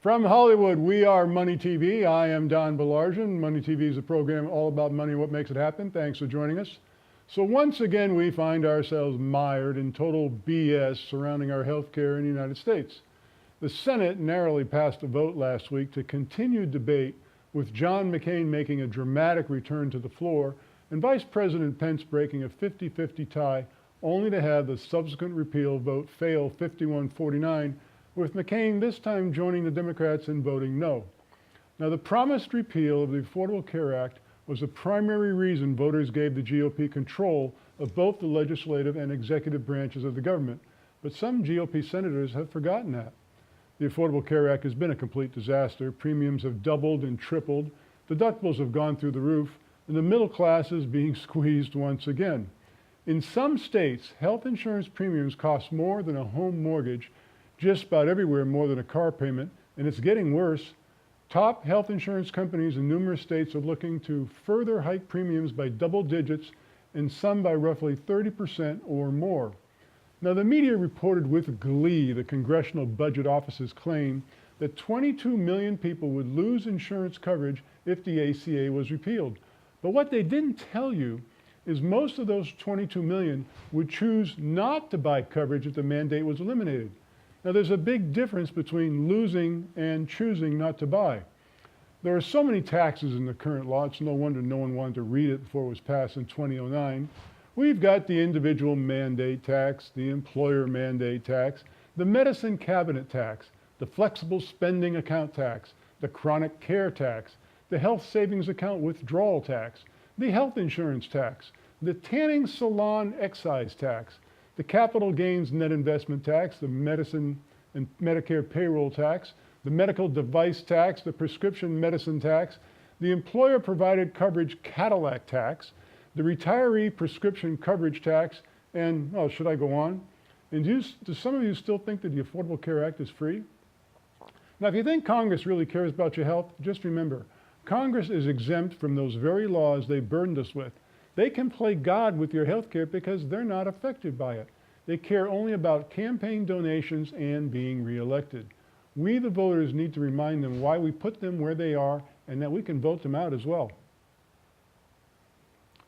From Hollywood, we are Money TV. I am Don Belargin. Money TV is a program all about money and what makes it happen. Thanks for joining us. So once again, we find ourselves mired in total BS surrounding our health care in the United States. The Senate narrowly passed a vote last week to continue debate, with John McCain making a dramatic return to the floor and Vice President Pence breaking a 50-50 tie, only to have the subsequent repeal vote fail 51-49, with McCain this time joining the Democrats in voting no. Now, the promised repeal of the Affordable Care Act was the primary reason voters gave the GOP control of both the legislative and executive branches of the government, but some GOP senators have forgotten that. The Affordable Care Act has been a complete disaster. Premiums have doubled and tripled, deductibles have gone through the roof, and the middle class is being squeezed once again. In some states, health insurance premiums cost more than a home mortgage, just about everywhere more than a car payment, and it's getting worse. Top health insurance companies in numerous states are looking to further hike premiums by double digits, and some by roughly 30% or more. Now, the media reported with glee the Congressional Budget Office's claim that 22 million people would lose insurance coverage if the ACA was repealed. But what they didn't tell you is most of those 22 million would choose not to buy coverage if the mandate was eliminated. Now, there's a big difference between losing and choosing not to buy. There are so many taxes in the current law, it's no wonder no one wanted to read it before it was passed in 2009. We've got the individual mandate tax, the employer mandate tax, the medicine cabinet tax, the flexible spending account tax, the chronic care tax, the health savings account withdrawal tax, the health insurance tax, the tanning salon excise tax, the capital gains net investment tax, the medicine and Medicare payroll tax, the medical device tax, the prescription medicine tax, the employer provided coverage Cadillac tax, the retiree prescription coverage tax, and, oh, should I go on? And do some of you still think that the Affordable Care Act is free? Now, if you think Congress really cares about your health, just remember, Congress is exempt from those very laws they burdened us with. They can play God with your health care because they're not affected by it. They care only about campaign donations and being reelected. We, the voters, need to remind them why we put them where they are and that we can vote them out as well.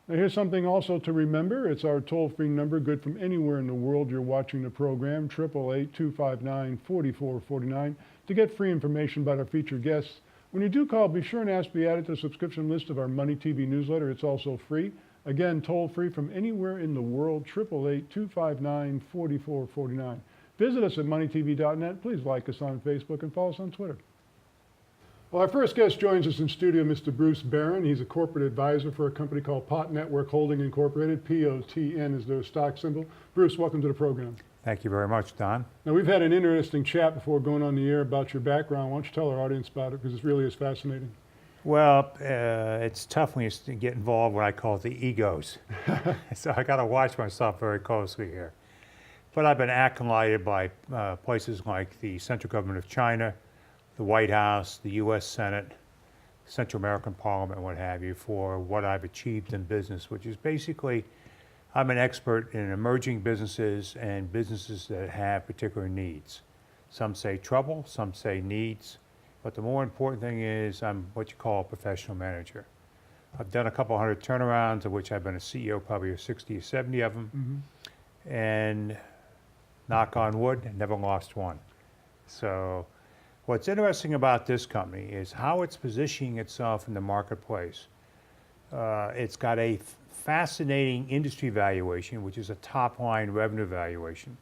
Now, here's something also to remember. It's our toll-free number, good from anywhere in the world you're watching the program, 888-259-4449, to get free information about our featured guests. When you do call, be sure and ask to be added to the subscription list of our Money TV newsletter. It's also free. Again, toll-free from anywhere in the world, 888-259-4449. Visit us at MoneyTV.net. Please like us on Facebook and follow us on Twitter. Well, our first guest joins us in studio, Mr. Bruce Barron. He's a corporate advisor for a company called Pot Network Holding Incorporated. POTN is their stock symbol. Bruce, welcome to the program. Thank you very much, Don. Now, we've had an interesting chat before going on the air about your background. Why don't you tell our audience about it, because it really is fascinating. Well, it's tough when you get involved with what I call the egos. So I got to watch myself very closely here. But I've been acolyted by places like the Central Government of China, the White House, the U.S. Senate, Central American Parliament, and what have you, for what I've achieved in business, which is basically I'm an expert in emerging businesses and businesses that have particular needs. Some say trouble, some say needs. But the more important thing is I'm what you call a professional manager. I've done a couple hundred turnarounds, of which I've been a CEO probably 60 or 70 of them. Mm-hmm. And knock on wood, never lost one. So what's interesting about this company is how it's positioning itself in the marketplace. It's got a fascinating industry valuation, which is a top-line revenue valuation.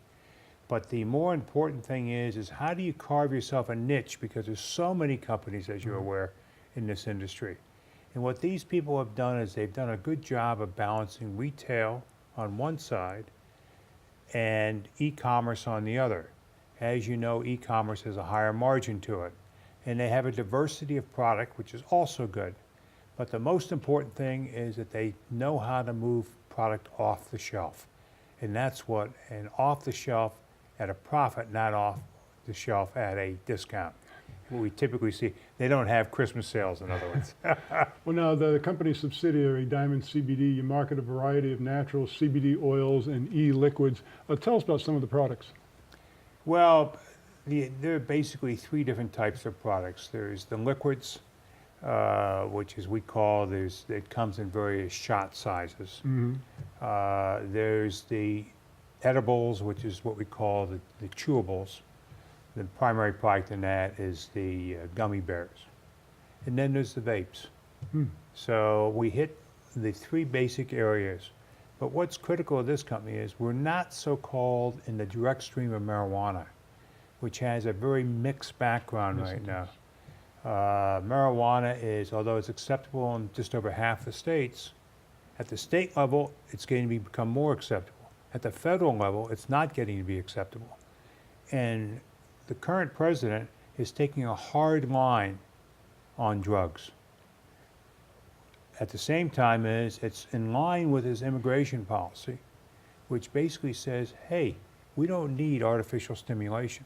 But the more important thing is how do you carve yourself a niche, because there's so many companies, as you're aware, in this industry. And what these people have done is they've done a good job of balancing retail on one side and e-commerce on the other. As you know, e-commerce has a higher margin to it. And they have a diversity of product, which is also good. But the most important thing is that they know how to move product off the shelf. And that's what, and off the shelf at a profit, not off the shelf at a discount. What we typically see, they don't have Christmas sales, in other words. Well, now, the company's subsidiary, Diamond CBD, you market a variety of natural CBD oils and e-liquids. Tell us about some of the products. Well, There are basically three different types of products. There's the liquids, which is we call, it comes in various shot sizes. There's the edibles, which is what we call the chewables. The primary product in that is the gummy bears. And then there's the vapes. So we hit the three basic areas. But what's critical of this company is we're not so-called in the direct stream of marijuana, which has a very mixed background right now. Marijuana is, although it's acceptable in just over half the states, at the state level, it's going to become more acceptable. At the federal level, it's not getting to be acceptable. And the current president is taking a hard line on drugs. At the same time, it's in line with his immigration policy, which basically says, hey, we don't need artificial stimulation.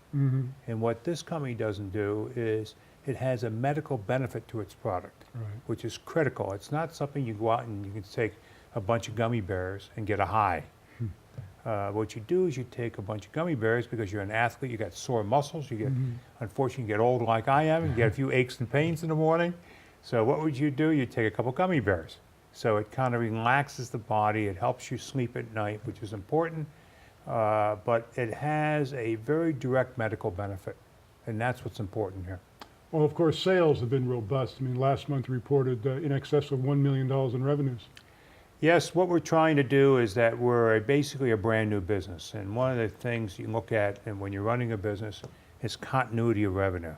And what this company doesn't do is it has a medical benefit to its product, which is critical. It's not something you go out and you can take a bunch of gummy bears and get a high. What you do is you take a bunch of gummy bears because you're an athlete, you got sore muscles, you get, unfortunately, you get old like I am, and you get a few aches and pains in the morning. So what would you do? You take a couple gummy bears. So it kind of relaxes the body, it helps you sleep at night, which is important, but it has a very direct medical benefit, and that's what's important here. Well, of course, sales have been robust. I mean, last month reported in excess of $1 million in revenues. Yes, what we're trying to do is that we're basically a brand new business, and one of the things you look at and when you're running a business is continuity of revenue.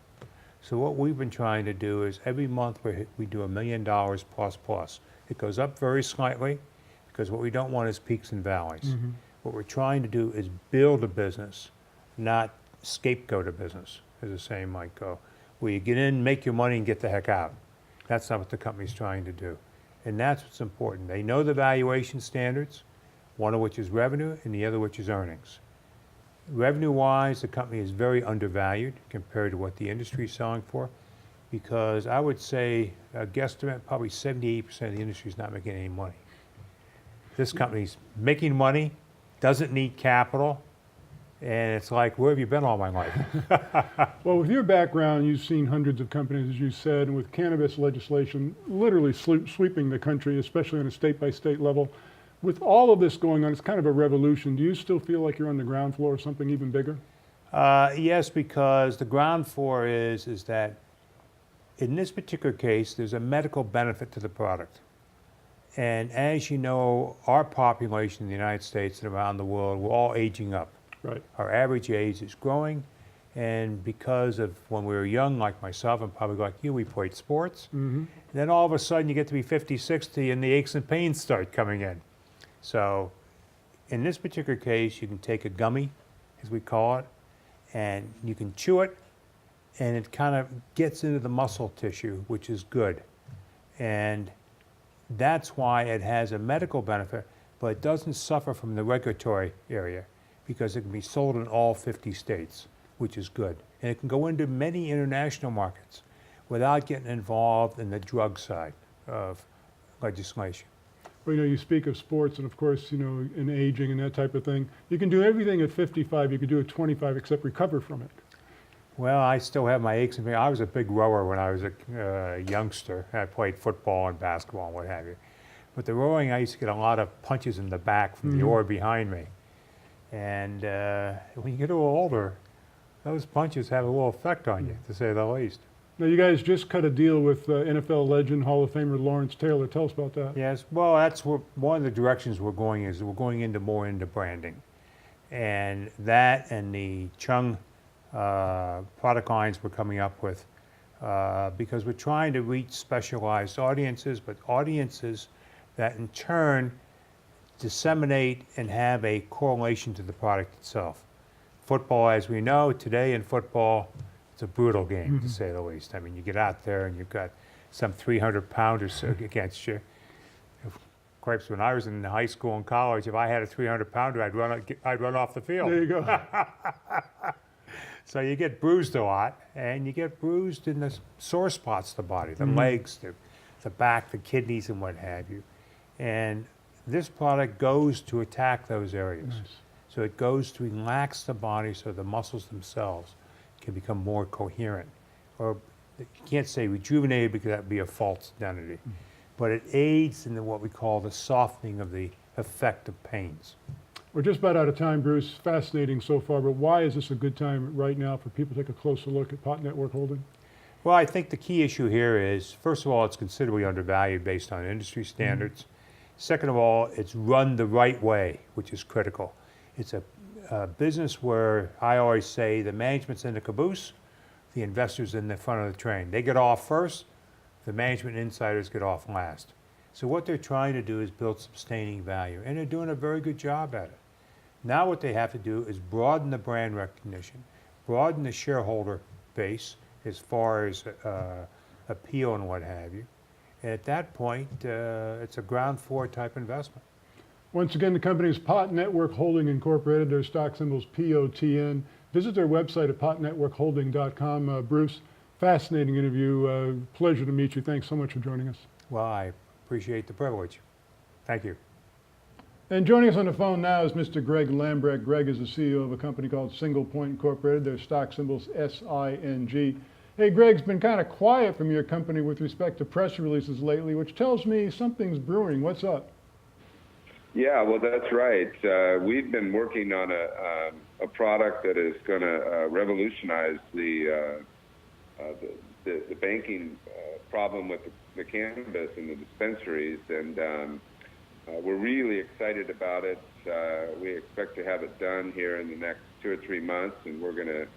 So what we've been trying to do is every month we do $1 million plus. It goes up very slightly because what we don't want is peaks and valleys. What we're trying to do is build a business, not scapegoat a business, as the saying might go, where you get in, make your money, and get the heck out. That's not what the company's trying to do. And that's what's important. They know the valuation standards, one of which is revenue and the other which is earnings. Revenue-wise, the company is very undervalued compared to what the industry is selling for, because I would say a guesstimate, probably 78% of the industry is not making any money. This company's making money, doesn't need capital, and it's like, where have you been all my life? Well, with your background, you've seen hundreds of companies, as you said, and with cannabis legislation literally sweeping the country, especially on a state-by-state level. With all of this going on, it's kind of a revolution. Do you still feel like you're on the ground floor of something even bigger? Yes, because the ground floor is that in this particular case, there's a medical benefit to the product. And as you know, our population in the United States and around the world, we're all aging up. Right. Our average age is growing, and because of when we were young, like myself and probably like you, we played sports. Then all of a sudden you get to be 50, 60, and the aches and pains start coming in. So in this particular case, you can take a gummy, as we call it, and you can chew it, and it kind of gets into the muscle tissue, which is good. And that's why it has a medical benefit, but it doesn't suffer from the regulatory area because it can be sold in all 50 states, which is good. And it can go into many international markets without getting involved in the drug side of legislation. Well, you speak of sports and, of course, in aging and that type of thing. You can do everything at 55. You can do it at 25 except recover from it. Well, I still have my aches and pains. I was a big rower when I was a youngster. I played football and basketball and what have you. But the rowing, I used to get a lot of punches in the back from the oar behind me. And when you get a little older, those punches have a little effect on you, to say the least. Now, you guys just cut a deal with NFL legend, Hall of Famer Lawrence Taylor. Tell us about that. Yes, well, that's one of the directions we're going is we're going more into branding. And that and the Chung product lines we're coming up with because we're trying to reach specialized audiences, but audiences that in turn disseminate and have a correlation to the product itself. Football, as we know, today in football, it's a brutal game, to say the least. I mean, you get out there and you've got some 300-pounders against you. Cripes, when I was in high school and college, if I had a 300-pounder, I'd run off the field. There you go. So you get bruised a lot, and you get bruised in the sore spots of the body, the legs, the back, the kidneys, and what have you. And this product goes to attack those areas. Nice. So it goes to relax the body so the muscles themselves can become more coherent. Or you can't say rejuvenated because that would be a false identity. But it aids in what we call the softening of the effect of pains. We're just about out of time, Bruce. Fascinating so far, but why is this a good time right now for people to take a closer look at Pot Network Holding? Well, I think the key issue here is, first of all, it's considerably undervalued based on industry standards. Second of all, it's run the right way, which is critical. It's a business where I always say the management's in the caboose, the investors in the front of the train. They get off first, the management insiders get off last. So what they're trying to do is build sustaining value, and they're doing a very good job at it. Now what they have to do is broaden the brand recognition, broaden the shareholder base as far as appeal and what have you. And at that point, it's a ground floor type investment. Once again, the company is Pot Network Holding Incorporated. Their stock symbol is POTN. Visit their website at potnetworkholding.com. Bruce, fascinating interview. Pleasure to meet you. Thanks so much for joining us. Well, I appreciate the privilege. Thank you. And joining us on the phone now is Mr. Greg Lambrecht. Greg is the CEO of a company called Single Point Incorporated. Their stock symbol is SING. Hey, Greg's been kind of quiet from your company with respect to press releases lately, which tells me something's brewing. What's up? Yeah, well, that's right. We've been working on a product that is going to revolutionize the banking problem with the cannabis in the dispensaries, and we're really excited about it. We expect to have it done here in the next 2 or 3 months, and we're going to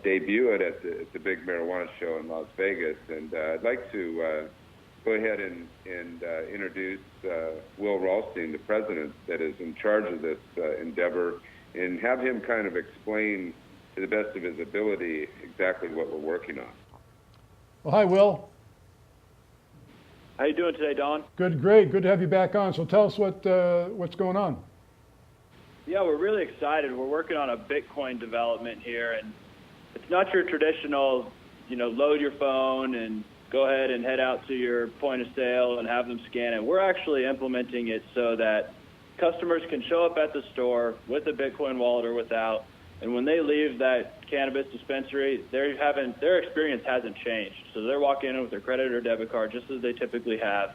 debut it at the big marijuana show in Las Vegas. And I'd like to go ahead and introduce Will Ralstein, the president that is in charge of this endeavor, and have him kind of explain to the best of his ability exactly what we're working on. Well, hi, Will. How you doing today, Don? Good, great. Good to have you back on. So tell us what's going on. Yeah, we're really excited. We're working on a Bitcoin development here, and it's not your traditional, load your phone and go ahead and head out to your point of sale and have them scan it. We're actually implementing it so that customers can show up at the store with a Bitcoin wallet or without, and when they leave that cannabis dispensary, their experience hasn't changed. So they're walking in with their credit or debit card just as they typically have,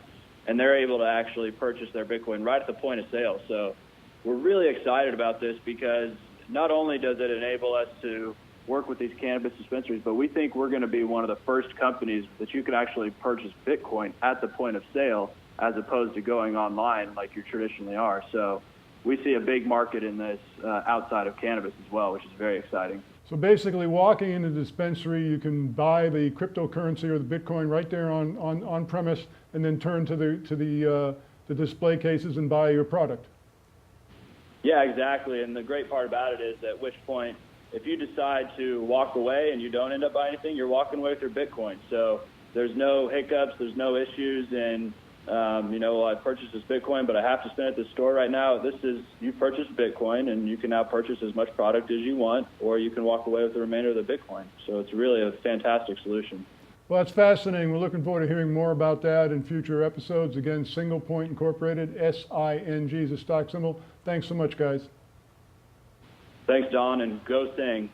and they're able to actually purchase their Bitcoin right at the point of sale. So we're really excited about this because not only does it enable us to work with these cannabis dispensaries, but we think we're going to be one of the first companies that you can actually purchase Bitcoin at the point of sale as opposed to going online like you traditionally are. So we see a big market in this outside of cannabis as well, which is very exciting. So basically, walking into the dispensary, you can buy the cryptocurrency or the Bitcoin right there on premise, and then turn to the display cases and buy your product. Yeah, exactly. And the great part about it is at which point, if you decide to walk away and you don't end up buying anything, you're walking away with your Bitcoin. So there's no hiccups, there's no issues, and I purchased this Bitcoin, but I have to spend it at the store right now. You purchased Bitcoin, and you can now purchase as much product as you want, or you can walk away with the remainder of the Bitcoin. So it's really a fantastic solution. Well, that's fascinating. We're looking forward to hearing more about that in future episodes. Again, Single Point Incorporated, SING is the stock symbol. Thanks so much, guys. Thanks, Don, and go Sing.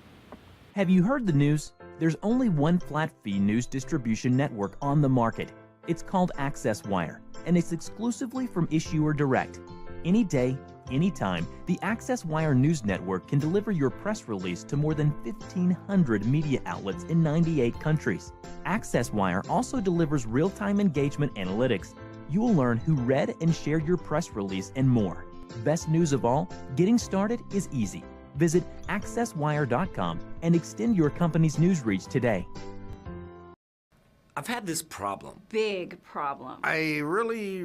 Have you heard the news? There's only one flat-fee news distribution network on the market. It's called AccessWire, and it's exclusively from Issuer Direct. Any day, anytime, the AccessWire News Network can deliver your press release to more than 1,500 media outlets in 98 countries. AccessWire also delivers real-time engagement analytics. You will learn who read and shared your press release and more. Best news of all, getting started is easy. Visit accesswire.com and extend your company's news reach today. I've had this problem. Big problem. I really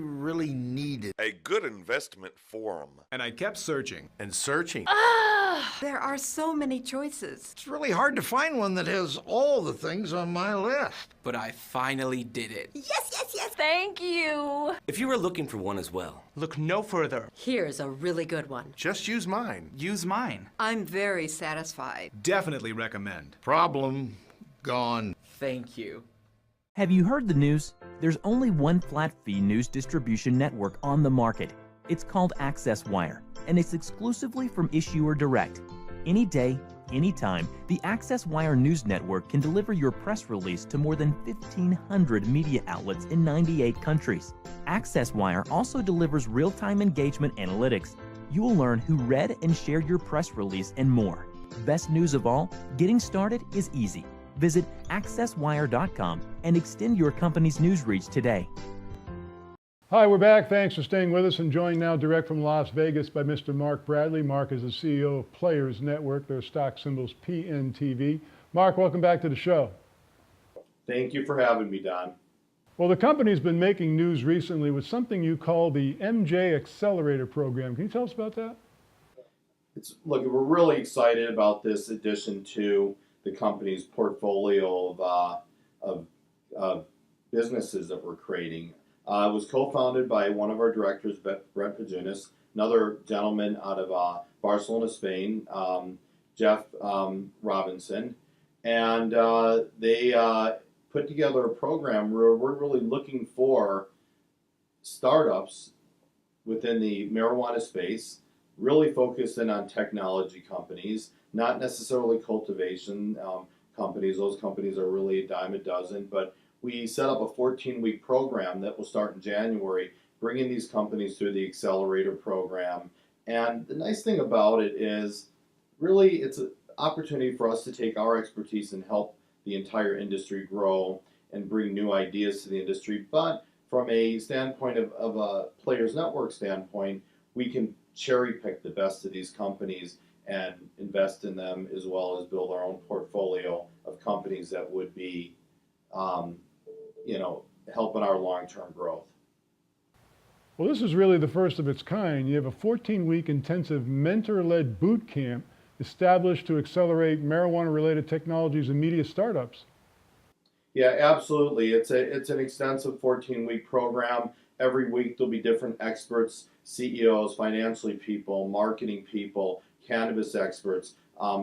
needed a good investment forum. And I kept searching and searching. There are so many choices. It's really hard to find one that has all the things on my list. But I finally did it. Yes, yes, yes. Thank you. If you were looking for one as well, look no further. Here's a really good one. Just use mine. Use mine. I'm very satisfied. Definitely recommend. Problem gone. Thank you. Have you heard the news? There's only one flat-fee news distribution network on the market. It's called AccessWire, and it's exclusively from Issuer Direct. Any day, Anytime, the Access Wire News Network can deliver your press release to more than 1,500 media outlets in 98 countries. Access Wire also delivers real-time engagement analytics. You will learn who read and shared your press release and more. Best news of all, getting started is easy. Visit accesswire.com and extend your company's news reach today. Hi, we're back. Thanks for staying with us and joined now direct from Las Vegas by Mr. Mark Bradley. Mark is the CEO of Players Network. Their stock symbol's PNTV. Mark, welcome back to the show. Thank you for having me, Don. Well, the company's been making news recently with something you call the MJ Accelerator Program. Can you tell us about that? Look, we're really excited about this addition to the company's portfolio of businesses that we're creating. It was co-founded by one of our directors, Brett Pajunas, another gentleman out of Barcelona, Spain, Jeff Robinson, and they put together a program where we're really looking for startups within the marijuana space, really focusing on technology companies, not necessarily cultivation companies. Those companies are really a dime a dozen, but we set up a 14-week program that will start in January, bringing these companies through the accelerator program. And the nice thing about it is, really, it's an opportunity for us to take our expertise and help the entire industry grow and bring new ideas to the industry. But from a standpoint of a Players Network standpoint, we can cherry pick the best of these companies and invest in them, as well as build our own portfolio of companies that would be helping our long-term growth. Well, this is really the first of its kind. You have a 14-week intensive mentor-led boot camp established to accelerate marijuana-related technologies and media startups. Yeah, absolutely. It's an extensive 14-week program. Every week there'll be different experts, CEOs, financially people, marketing people, cannabis experts,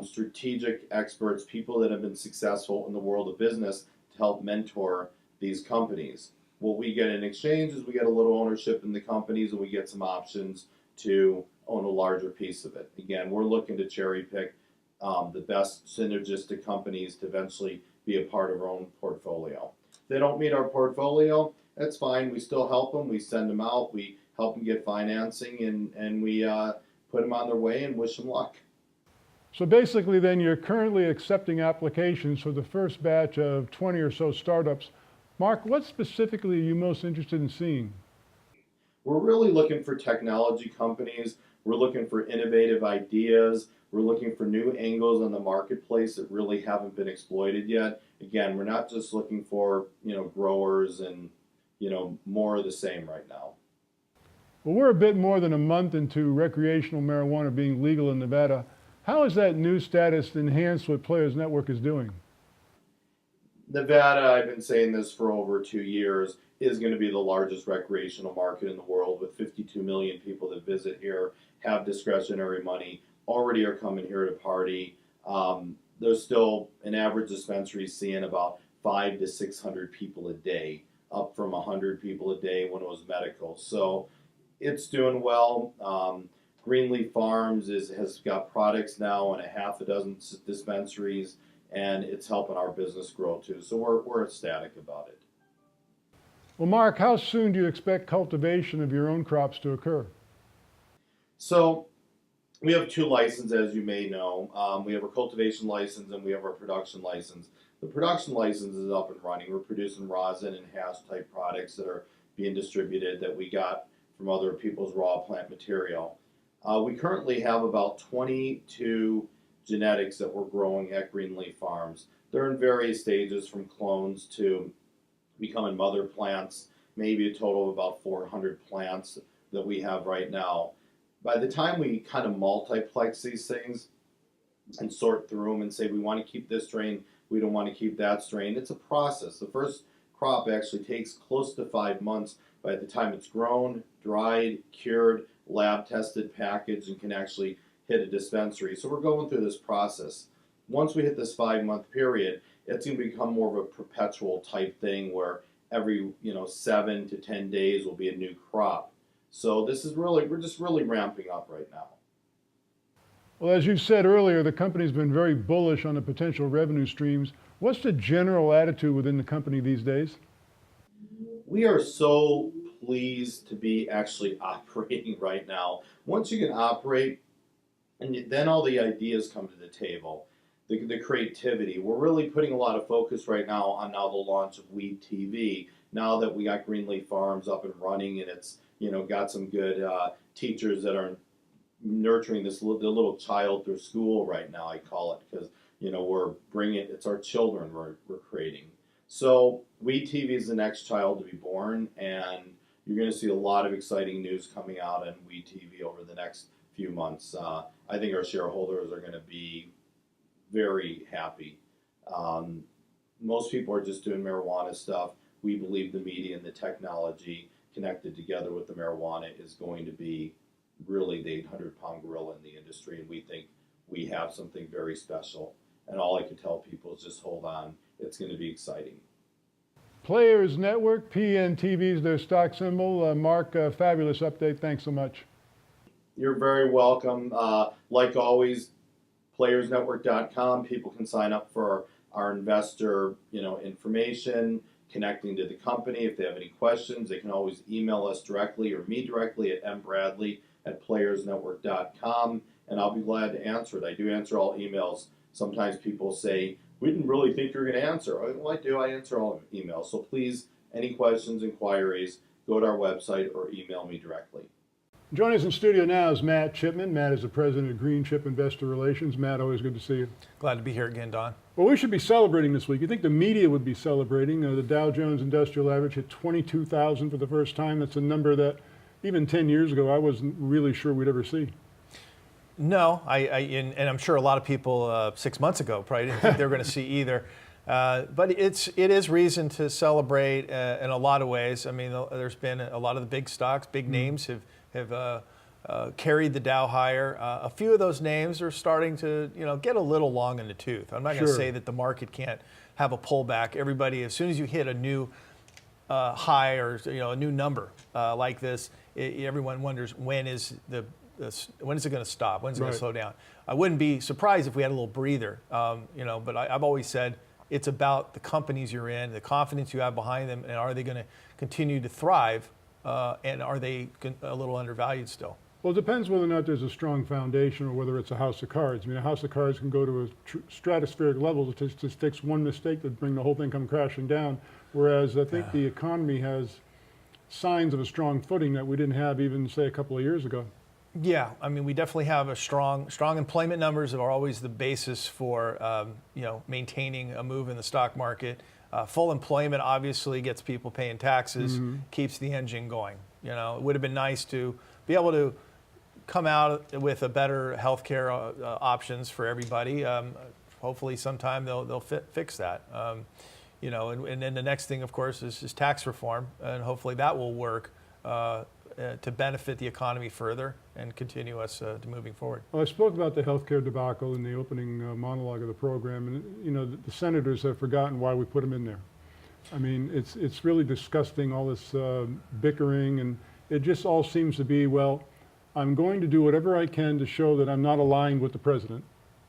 strategic experts, people that have been successful in the world of business to help mentor these companies. What we get in exchange is we get a little ownership in the companies, and we get some options to own a larger piece of it. Again, we're looking to cherry pick the best synergistic companies to eventually be a part of our own portfolio. If they don't meet our portfolio, that's fine. We still help them. We send them out. We help them get financing, and we put them on their way and wish them luck. So basically then you're currently accepting applications for the first batch of 20 or so startups. Mark, what specifically are you most interested in seeing? We're really looking for technology companies. We're looking for innovative ideas. We're looking for new angles on the marketplace that really haven't been exploited yet. Again, we're not just looking for, growers and, more of the same right now. Well, we're a bit more than a month into recreational marijuana being legal in Nevada. How has that new status enhanced what Players Network is doing? Nevada, I've been saying this for over 2 years, is going to be the largest recreational market in the world, with 52 million people that visit here, have discretionary money, already are coming here to party. There's still an average dispensary seeing about 500 to 600 people a day, up from 100 people a day when it was medical. So it's doing well. Greenleaf Farms has got products now in a half a dozen dispensaries, and it's helping our business grow too. So we're ecstatic about it. Well, Mark, how soon do you expect cultivation of your own crops to occur? So we have 2 licenses, as you may know. We have our cultivation license and we have our production license. The production license is up and running. We're producing rosin and hash type products that are being distributed that we got from other people's raw plant material. We currently have about 22 genetics that we're growing at Greenleaf Farms. They're in various stages, from clones to becoming mother plants, maybe a total of about 400 plants that we have right now. By the time we kind of multiplex these things and sort through them and say we want to keep this strain, we don't want to keep that strain, it's a process. The first crop actually takes close to 5 months by the time it's grown, dried, cured, lab tested, packaged, and can actually hit a dispensary. So we're going through this process. Once we hit this 5-month period, it's going to become more of a perpetual type thing where every 7 to 10 days will be a new crop. So this is we're just really ramping up right now. Well, as you said earlier, the company's been very bullish on the potential revenue streams. What's the general attitude within the company these days? We are so pleased to be actually operating right now. Once you can operate, then all the ideas come to the table, the creativity. We're really putting a lot of focus right now on the launch of Weed TV. Now that we got Greenleaf Farms up and running, and it's got some good teachers that are nurturing the little child through school right now. I call it, because we're bringing it's our children we're creating. So Weed TV is the next child to be born, and you're going to see a lot of exciting news coming out on Weed TV over the next few months. I think our shareholders are going to be very happy. Most people are just doing marijuana stuff. We believe the media and the technology connected together with the marijuana is going to be really the 800-pound gorilla in the industry, and we think we have something very special. And all I can tell people is just hold on. It's going to be exciting. Players Network, PNTV is their stock symbol. Mark, fabulous update. Thanks so much. You're very welcome. Like always, playersnetwork.com. People can sign up for our investor, information, connecting to the company. If they have any questions, they can always email us directly or me directly at mbradley@playersnetwork.com, and I'll be glad to answer it. I do answer all emails. Sometimes people say, we didn't really think you were going to answer. Well, I do. I answer all emails. So please, any questions, inquiries, go to our website or email me directly. Joining us in studio now is Matt Chipman. Matt is the president of Green Chip Investor Relations. Matt, always good to see you. Glad to be here again, Don. Well, we should be celebrating this week. You think the media would be celebrating? The Dow Jones Industrial Average hit 22,000 for the first time. That's a number that even 10 years ago I wasn't really sure we'd ever see. No, and I'm sure a lot of people 6 months ago probably didn't think they were going to see either. But it is reason to celebrate in a lot of ways. I mean, there's been a lot of the big stocks, big names have carried the Dow higher. A few of those names are starting to get a little long in the tooth. I'm not going to say that the market can't have a pullback. Everybody, as soon as you hit a new high or a new number like this, everyone wonders when is it going to stop? When's it going to slow down? I wouldn't be surprised if we had a little breather, but I've always said it's about the companies you're in, the confidence you have behind them, and are they going to continue to thrive, and are they a little undervalued still? Well, it depends whether or not there's a strong foundation or whether it's a house of cards. I mean, a house of cards can go to a stratospheric level. It just takes one mistake to bring the whole thing come crashing down, whereas I think the economy has signs of a strong footing that we didn't have even, say, a couple of years ago. Yeah, I mean, we definitely have a strong employment numbers are always the basis for maintaining a move in the stock market. Full employment obviously gets people paying taxes, keeps the engine going. It would have been nice to be able to come out with a better healthcare options for everybody. Hopefully, sometime they'll fix that. And then the next thing, of course, is tax reform, and hopefully that will work to benefit the economy further and continue us to moving forward. Well, I spoke about the healthcare debacle in the opening monologue of the program, and the senators have forgotten why we put them in there. I mean, it's really disgusting, all this bickering, and it just all seems to be, well, I'm going to do whatever I can to show that I'm not aligned with the president,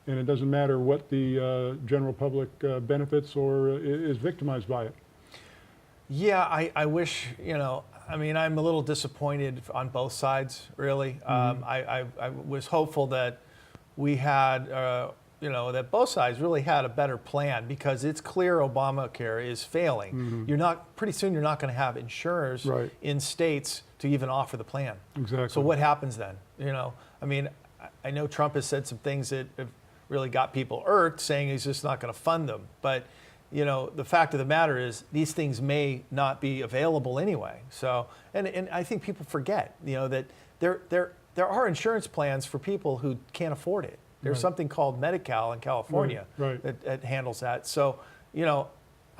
and it doesn't matter what the general public benefits or is victimized by it. Yeah, I wish, I mean, I'm a little disappointed on both sides, really. I was hopeful that we had, that both sides really had a better plan, because it's clear Obamacare is failing. Pretty soon you're not going to have insurers in states to even offer the plan. Exactly. So what happens then? I mean, I know Trump has said some things that have really got people irked, saying he's just not going to fund them. But the fact of the matter is these things may not be available anyway. So, and I think people forget, that there are insurance plans for people who can't afford it. There's something called Medi-Cal in California that handles that. So,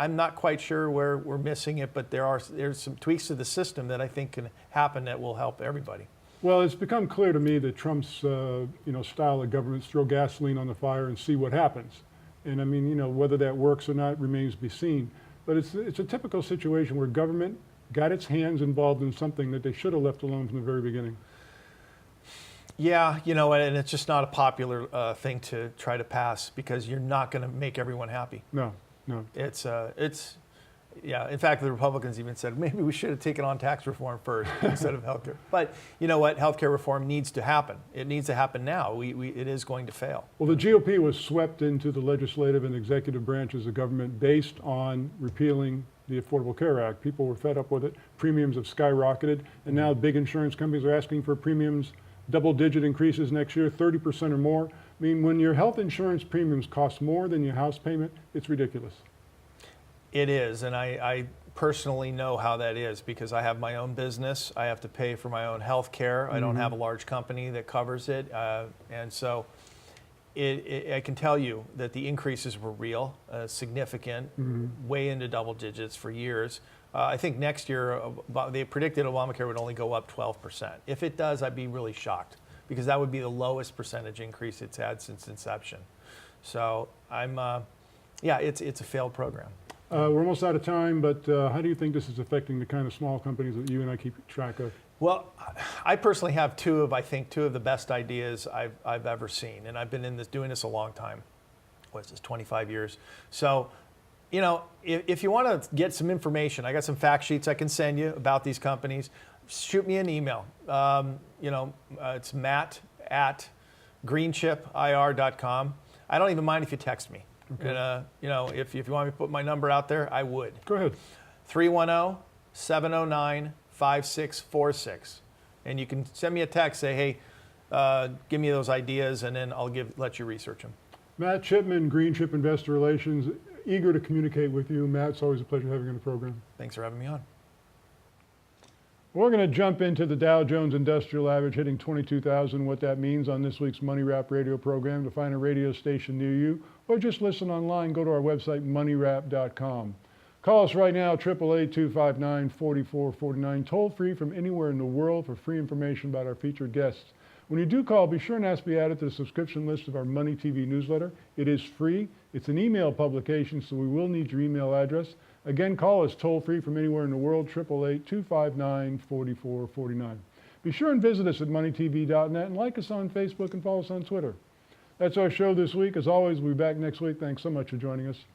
I'm not quite sure where we're missing it, but there's some tweaks to the system that I think can happen that will help everybody. Well, it's become clear to me that Trump's style of government is throw gasoline on the fire and see what happens. And I mean, whether that works or not remains to be seen. But it's a typical situation where government got its hands involved in something that they should have left alone from the very beginning. Yeah, and it's just not a popular thing to try to pass because you're not going to make everyone happy. No. Yeah. In fact, the Republicans even said maybe we should have taken on tax reform first instead of healthcare. But you know what? Healthcare reform needs to happen. It needs to happen now. It is going to fail. Well, the GOP was swept into the legislative and executive branches of government based on repealing the Affordable Care Act. People were fed up with it. Premiums have skyrocketed, and now big insurance companies are asking for premiums, double-digit increases next year, 30% or more. I mean, when your health insurance premiums cost more than your house payment, it's ridiculous. It is, and I personally know how that is because I have my own business. I have to pay for my own health care. I don't have a large company that covers it, and so I can tell you that the increases were real, significant, way into double digits for years. I think next year they predicted Obamacare would only go up 12%. If it does, I'd be really shocked because that would be the lowest percentage increase it's had since inception. So it's a failed program. We're almost out of time, but how do you think this is affecting the kind of small companies that you and I keep track of? Well, I personally have two of the best ideas I've ever seen, and I've been doing this a long time. What is this, 25 years? So, if you want to get some information, I got some fact sheets I can send you about these companies. Shoot me an email. It's matt@greenchipir.com. I don't even mind if you text me. Okay. And, if you want me to put my number out there, I would. Go ahead. 310-709-5646. And you can send me a text, say, hey, give me those ideas, and then I'll let you research them. Matt Chipman, Green Chip Investor Relations, eager to communicate with you. Matt, it's always a pleasure having you on the program. Thanks for having me on. We're going to jump into the Dow Jones Industrial Average hitting 22,000, what that means on this week's Money Wrap radio program. To find a radio station near you, or just listen online, go to our website, moneywrap.com. Call us right now, 888-259-4449, toll free from anywhere in the world for free information about our featured guests. When you do call, be sure and ask to be added to the subscription list of our MoneyTV newsletter. It is free. It's an email publication, so we will need your email address. Again, call us toll free from anywhere in the world, 888-259-4449. Be sure and visit us at MoneyTV.net and like us on Facebook and follow us on Twitter. That's our show this week. As always, we'll be back next week. Thanks so much for joining us.